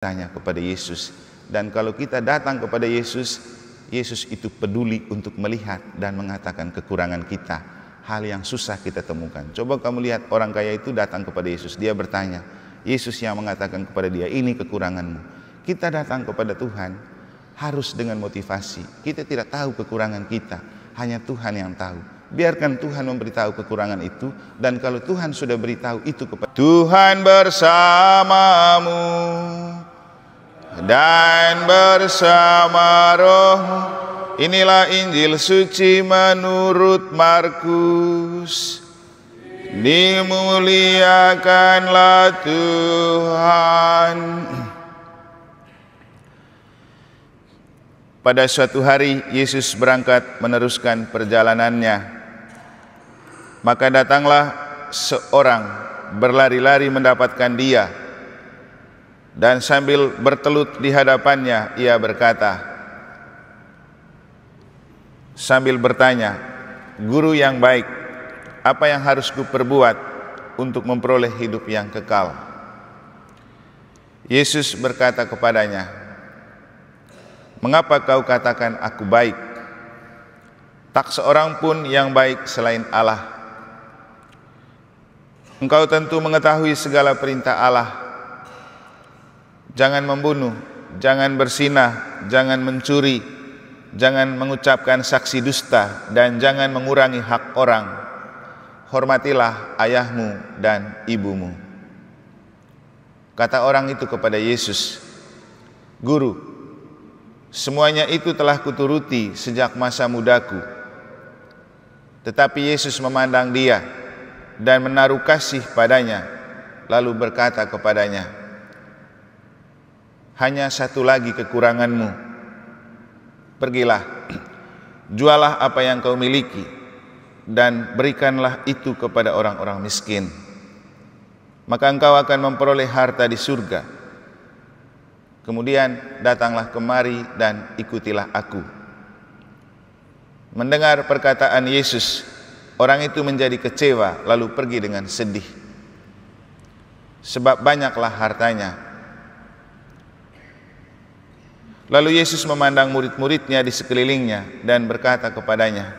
tanya kepada Yesus. Dan kalau kita datang kepada Yesus, Yesus itu peduli untuk melihat dan mengatakan kekurangan kita, hal yang susah kita temukan. Coba kamu lihat orang kaya itu datang kepada Yesus, dia bertanya, Yesus yang mengatakan kepada dia, ini kekuranganmu. Kita datang kepada Tuhan harus dengan motivasi. Kita tidak tahu kekurangan kita, hanya Tuhan yang tahu. Biarkan Tuhan memberitahu kekurangan itu, dan kalau Tuhan sudah beritahu itu kepada Tuhan bersamamu dan bersama rohmu. Inilah Injil suci menurut Markus. Dimuliakanlah Tuhan. Pada suatu hari Yesus berangkat meneruskan perjalanannya. Maka datanglah seorang berlari-lari mendapatkan dia, dan sambil bertelut di hadapannya ia berkata, sambil bertanya, Guru yang baik, apa yang harus kuperbuat untuk memperoleh hidup yang kekal? Yesus berkata kepadanya, mengapa kau katakan aku baik? Tak seorang pun yang baik selain Allah. Engkau tentu mengetahui segala perintah Allah. Jangan membunuh, jangan berzinah, jangan mencuri, jangan mengucapkan saksi dusta, dan jangan mengurangi hak orang. Hormatilah ayahmu dan ibumu. Kata orang itu kepada Yesus, Guru, semuanya itu telah kuturuti sejak masa mudaku. Tetapi Yesus memandang dia dan menaruh kasih padanya, lalu berkata kepadanya, hanya satu lagi kekuranganmu. Pergilah, jualah apa yang kau miliki, dan berikanlah itu kepada orang-orang miskin. Maka engkau akan memperoleh harta di surga. Kemudian datanglah kemari dan ikutilah aku. Mendengar perkataan Yesus, orang itu menjadi kecewa lalu pergi dengan sedih, sebab banyaklah hartanya. Lalu Yesus memandang murid-muridnya di sekelilingnya dan berkata kepadanya,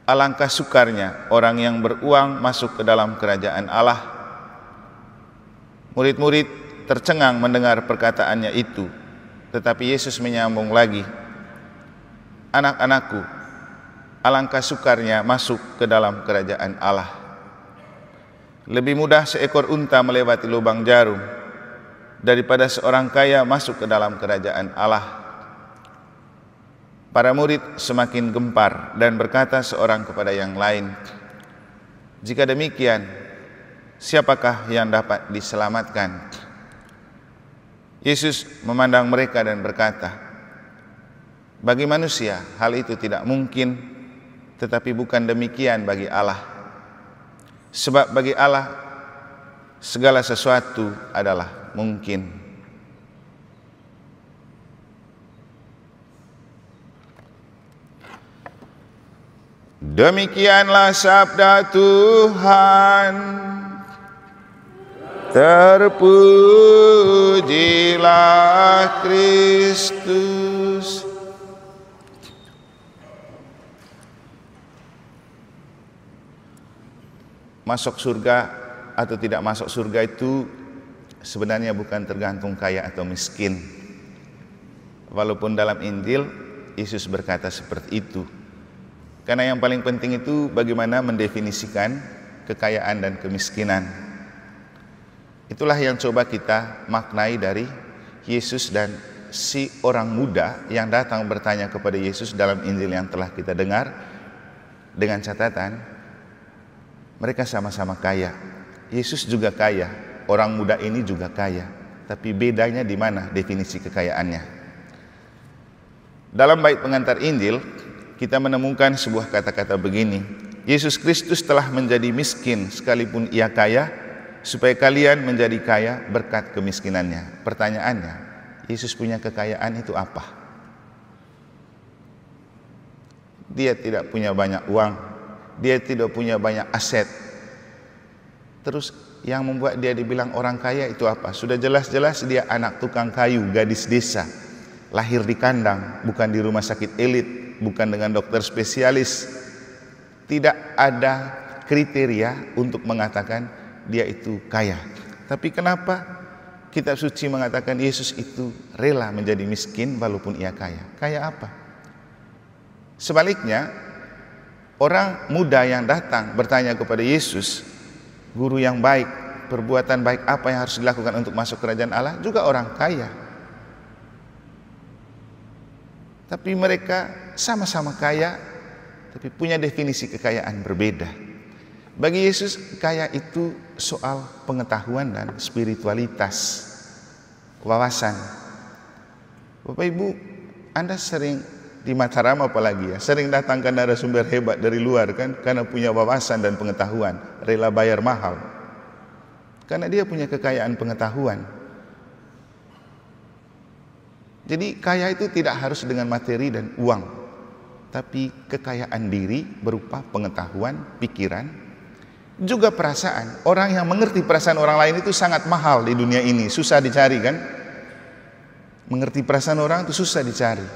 alangkah sukarnya orang yang beruang masuk ke dalam kerajaan Allah. Murid-murid tercengang mendengar perkataannya itu, tetapi Yesus menyambung lagi, anak-anakku, alangkah sukarnya masuk ke dalam kerajaan Allah. Lebih mudah seekor unta melewati lubang jarum daripada seorang kaya masuk ke dalam kerajaan Allah. Para murid semakin gempar dan berkata seorang kepada yang lain, jika demikian, siapakah yang dapat diselamatkan? Yesus memandang mereka dan berkata, bagi manusia hal itu tidak mungkin, tetapi bukan demikian bagi Allah. Sebab bagi Allah segala sesuatu adalah mungkin. Demikianlah sabda Tuhan. Terpujilah Kristus. Masuk surga atau tidak masuk surga itu sebenarnya bukan tergantung kaya atau miskin. Walaupun dalam Injil Yesus berkata seperti itu. Karena yang paling penting itu bagaimana mendefinisikan kekayaan dan kemiskinan. Itulah yang coba kita maknai dari Yesus dan si orang muda yang datang bertanya kepada Yesus dalam Injil yang telah kita dengar, dengan catatan mereka sama-sama kaya. Yesus juga kaya, orang muda ini juga kaya. Tapi bedanya di mana definisi kekayaannya? Dalam bait pengantar Injil, kita menemukan sebuah kata-kata begini, Yesus Kristus telah menjadi miskin sekalipun ia kaya, supaya kalian menjadi kaya berkat kemiskinannya. Pertanyaannya, Yesus punya kekayaan itu apa? Dia tidak punya banyak uang, dia tidak punya banyak aset. Terus yang membuat dia dibilang orang kaya itu apa? Sudah jelas-jelas dia anak tukang kayu, gadis desa, lahir di kandang, bukan di rumah sakit elit, bukan dengan dokter spesialis. Tidak ada kriteria untuk mengatakan dia itu kaya. Tapi kenapa kitab suci mengatakan Yesus itu rela menjadi miskin walaupun ia kaya? Kaya apa? Sebaliknya, orang muda yang datang bertanya kepada Yesus, guru yang baik, perbuatan baik apa yang harus dilakukan untuk masuk kerajaan Allah, juga orang kaya. Tapi mereka sama-sama kaya, tapi punya definisi kekayaan berbeda. Bagi Yesus, kaya itu soal pengetahuan dan spiritualitas, wawasan. Bapak Ibu, Anda sering di Mataram apalagi ya, sering datangkan narasumber hebat dari luar kan, karena punya wawasan dan pengetahuan, rela bayar mahal. Karena dia punya kekayaan pengetahuan. Jadi kaya itu tidak harus dengan materi dan uang, tapi kekayaan diri berupa pengetahuan, pikiran, juga perasaan. Orang yang mengerti perasaan orang lain itu sangat mahal di dunia ini, susah dicari kan. Mengerti perasaan orang itu susah dicari.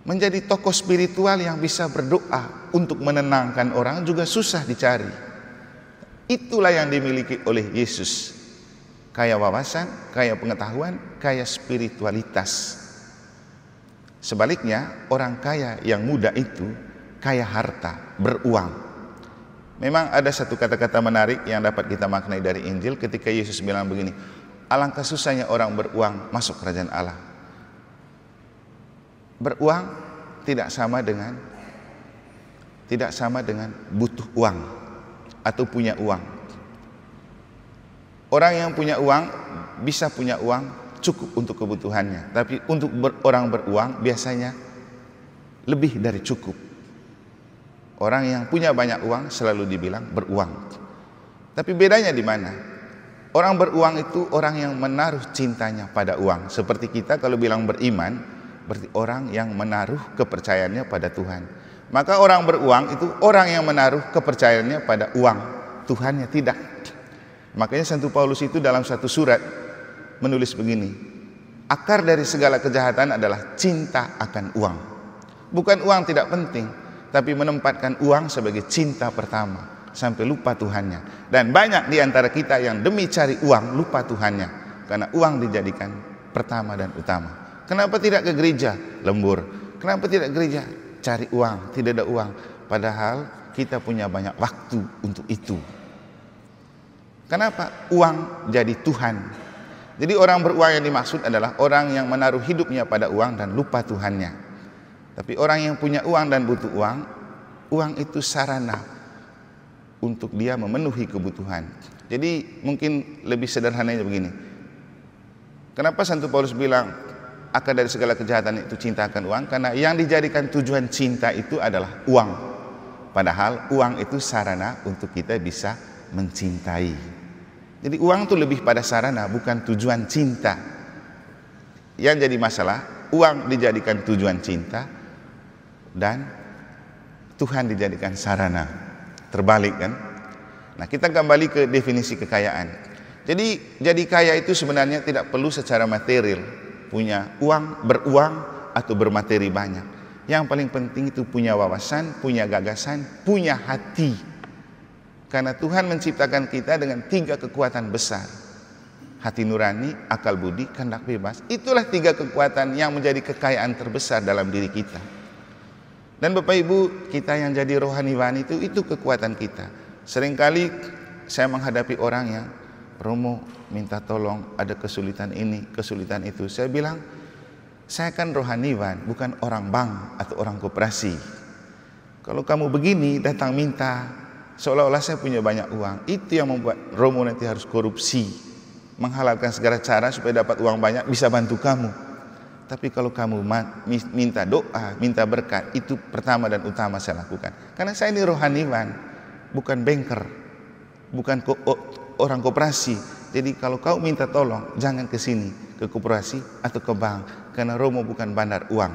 Menjadi tokoh spiritual yang bisa berdoa untuk menenangkan orang juga susah dicari. Itulah yang dimiliki oleh Yesus. Kaya wawasan, kaya pengetahuan, kaya spiritualitas. Sebaliknya, orang kaya yang muda itu kaya harta, beruang. Memang ada satu kata-kata menarik yang dapat kita maknai dari Injil ketika Yesus bilang begini, alangkah susahnya orang beruang masuk kerajaan Allah. Beruang tidak sama dengan butuh uang atau punya uang. Orang yang punya uang bisa punya uang cukup untuk kebutuhannya, tapi untuk orang beruang biasanya lebih dari cukup. Orang yang punya banyak uang selalu dibilang beruang. Tapi bedanya di mana? Orang beruang itu orang yang menaruh cintanya pada uang. Seperti kita kalau bilang beriman, berarti orang yang menaruh kepercayaannya pada Tuhan. Maka orang beruang itu orang yang menaruh kepercayaannya pada uang, Tuhannya tidak. Makanya Santo Paulus itu dalam satu surat menulis begini, akar dari segala kejahatan adalah cinta akan uang. Bukan uang tidak penting, tapi menempatkan uang sebagai cinta pertama sampai lupa Tuhannya. Dan banyak di antara kita yang demi cari uang lupa Tuhannya, karena uang dijadikan pertama dan utama. Kenapa tidak ke gereja? Lembur. Kenapa tidak gereja? Cari uang, tidak ada uang. Padahal kita punya banyak waktu untuk itu. Kenapa? Uang jadi Tuhan. Jadi orang beruang yang dimaksud adalah orang yang menaruh hidupnya pada uang dan lupa Tuhannya. Tapi orang yang punya uang dan butuh uang, uang itu sarana untuk dia memenuhi kebutuhan. Jadi mungkin lebih sederhananya begini. Kenapa Santo Paulus bilang akar dari segala kejahatan itu cinta akan uang? Karena yang dijadikan tujuan cinta itu adalah uang. Padahal uang itu sarana untuk kita bisa mencintai. Jadi uang itu lebih pada sarana, bukan tujuan cinta. Yang jadi masalah, uang dijadikan tujuan cinta dan Tuhan dijadikan sarana. Terbalik kan? Nah, kita kembali ke definisi kekayaan. Jadi kaya itu sebenarnya tidak perlu secara material, punya uang, beruang atau bermateri banyak. Yang paling penting itu punya wawasan, punya gagasan, punya hati. Karena Tuhan menciptakan kita dengan 3 kekuatan besar. Hati nurani, akal budi, kehendak bebas. Itulah 3 kekuatan yang menjadi kekayaan terbesar dalam diri kita. Dan Bapak Ibu, kita yang jadi rohaniwan itu kekuatan kita. Seringkali saya menghadapi orang yang, Romo minta tolong, ada kesulitan ini, kesulitan itu. Saya bilang, saya kan rohaniwan, bukan orang bank atau orang koperasi. Kalau kamu begini datang minta, seolah-olah saya punya banyak uang. Itu yang membuat Romo nanti harus korupsi, menghalalkan segala cara supaya dapat uang banyak bisa bantu kamu. Tapi kalau kamu minta doa, minta berkat, itu pertama dan utama saya lakukan. Karena saya ini rohaniwan, bukan banker, bukan orang koperasi. Jadi kalau kau minta tolong, jangan ke sini, ke koperasi atau ke bank, karena Romo bukan bandar uang.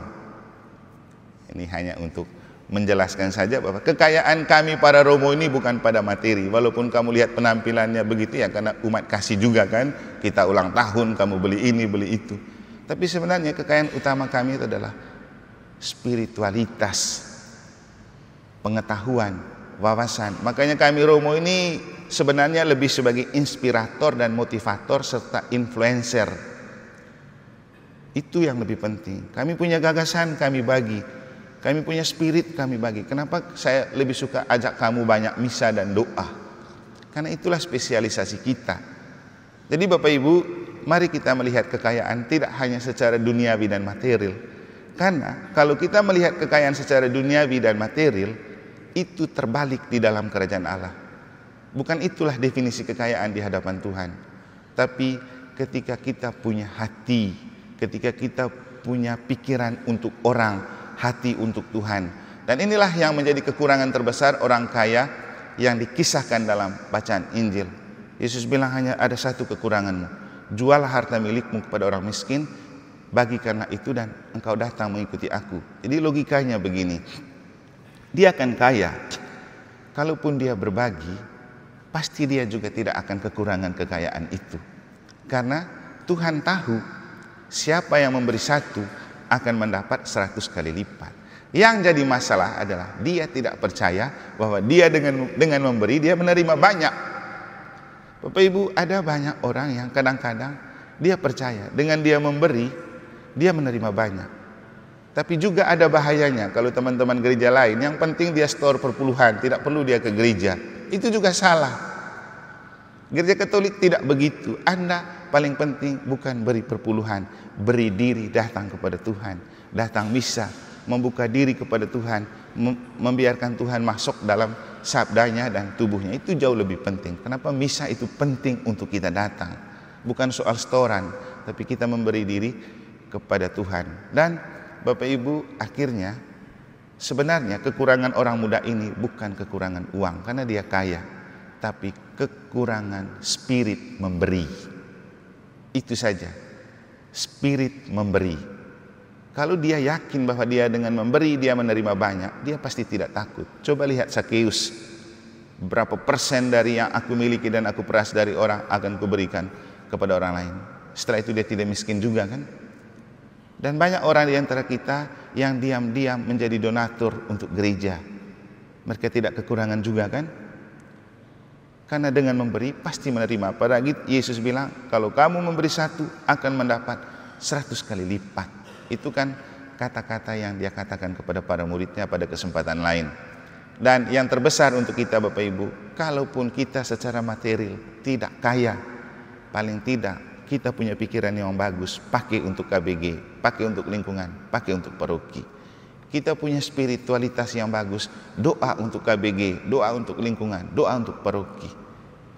Ini hanya untuk menjelaskan saja bahwa kekayaan kami para Romo ini bukan pada materi. Walaupun kamu lihat penampilannya begitu ya karena umat kasih juga kan, kita ulang tahun kamu beli ini beli itu. Tapi sebenarnya kekayaan utama kami itu adalah spiritualitas, pengetahuan, wawasan. Makanya kami Romo ini sebenarnya lebih sebagai inspirator dan motivator serta influencer. Itu yang lebih penting. Kami punya gagasan, kami bagi. Kami punya spirit, kami bagi. Kenapa saya lebih suka ajak kamu banyak misa dan doa? Karena itulah spesialisasi kita. Jadi Bapak Ibu, mari kita melihat kekayaan tidak hanya secara duniawi dan material. Karena kalau kita melihat kekayaan secara duniawi dan material, itu terbalik di dalam kerajaan Allah. Bukan itulah definisi kekayaan di hadapan Tuhan. Tapi ketika kita punya hati, ketika kita punya pikiran untuk orang, hati untuk Tuhan. Dan inilah yang menjadi kekurangan terbesar orang kaya yang dikisahkan dalam bacaan Injil. Yesus bilang hanya ada satu kekuranganmu. Jualah harta milikmu kepada orang miskin, bagikanlah itu dan engkau datang mengikuti aku. Jadi logikanya begini. Dia akan kaya. Kalaupun dia berbagi, pasti dia juga tidak akan kekurangan kekayaan itu. Karena Tuhan tahu siapa yang memberi satu akan mendapat 100 kali lipat. Yang jadi masalah adalah dia tidak percaya bahwa dia dengan memberi dia menerima banyak. Bapak Ibu, ada banyak orang yang kadang-kadang dia percaya dengan dia memberi dia menerima banyak. Tapi juga ada bahayanya kalau teman-teman gereja lain yang penting dia store perpuluhan, tidak perlu dia ke gereja. Itu juga salah. Gereja Katolik tidak begitu. Anda paling penting bukan beri perpuluhan, beri diri datang kepada Tuhan, datang misa, membuka diri kepada Tuhan, membiarkan Tuhan masuk dalam sabdanya dan tubuhnya. Itu jauh lebih penting. Kenapa misa itu penting untuk kita datang? Bukan soal setoran, tapi kita memberi diri kepada Tuhan. Dan Bapak Ibu, akhirnya sebenarnya kekurangan orang muda ini bukan kekurangan uang karena dia kaya, tapi kekurangan spirit memberi. Itu saja, spirit memberi. Kalau dia yakin bahwa dia dengan memberi dia menerima banyak, dia pasti tidak takut. Coba lihat Sakeus, berapa persen dari yang aku miliki dan aku peras dari orang akan kuberikan kepada orang lain. Setelah itu dia tidak miskin juga kan? Dan banyak orang di antara kita yang diam-diam menjadi donatur untuk gereja. Mereka tidak kekurangan juga kan? Karena dengan memberi pasti menerima. Padahal Yesus bilang, kalau kamu memberi satu akan mendapat 100 kali lipat. Itu kan kata-kata yang dia katakan kepada para muridnya pada kesempatan lain. Dan yang terbesar untuk kita Bapak Ibu, kalaupun kita secara material tidak kaya, paling tidak kita punya pikiran yang bagus, pakai untuk KBG, pakai untuk lingkungan, pakai untuk paroki. Kita punya spiritualitas yang bagus, doa untuk KBG, doa untuk lingkungan, doa untuk paroki.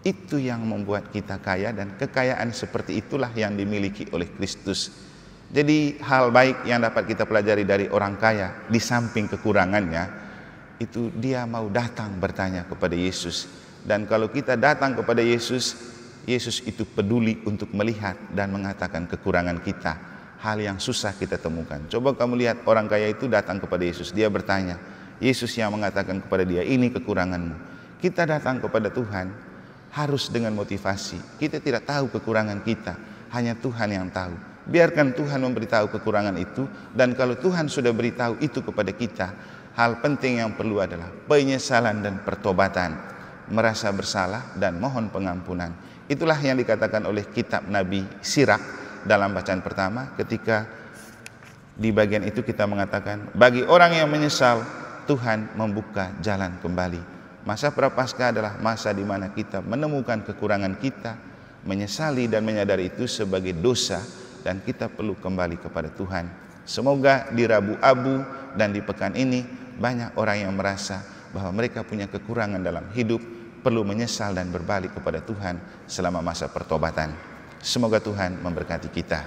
Itu yang membuat kita kaya, dan kekayaan seperti itulah yang dimiliki oleh Kristus. Jadi hal baik yang dapat kita pelajari dari orang kaya, di samping kekurangannya, itu dia mau datang bertanya kepada Yesus. Dan kalau kita datang kepada Yesus, Yesus itu peduli untuk melihat dan mengatakan kekurangan kita, hal yang susah kita temukan. Coba kamu lihat orang kaya itu datang kepada Yesus, dia bertanya, Yesus yang mengatakan kepada dia, ini kekuranganmu. Kita datang kepada Tuhan harus dengan motivasi. Kita tidak tahu kekurangan kita, hanya Tuhan yang tahu. Biarkan Tuhan memberitahu kekurangan itu, dan kalau Tuhan sudah beritahu itu kepada kita, hal penting yang perlu adalah penyesalan dan pertobatan, merasa bersalah dan mohon pengampunan. Itulah yang dikatakan oleh kitab Nabi Sirak dalam bacaan pertama, ketika di bagian itu kita mengatakan, bagi orang yang menyesal, Tuhan membuka jalan kembali. Masa Prapaskah adalah masa di mana kita menemukan kekurangan kita, menyesali dan menyadari itu sebagai dosa, dan kita perlu kembali kepada Tuhan. Semoga di Rabu Abu dan di pekan ini banyak orang yang merasa bahwa mereka punya kekurangan dalam hidup, perlu menyesal dan berbalik kepada Tuhan selama masa pertobatan. Semoga Tuhan memberkati kita.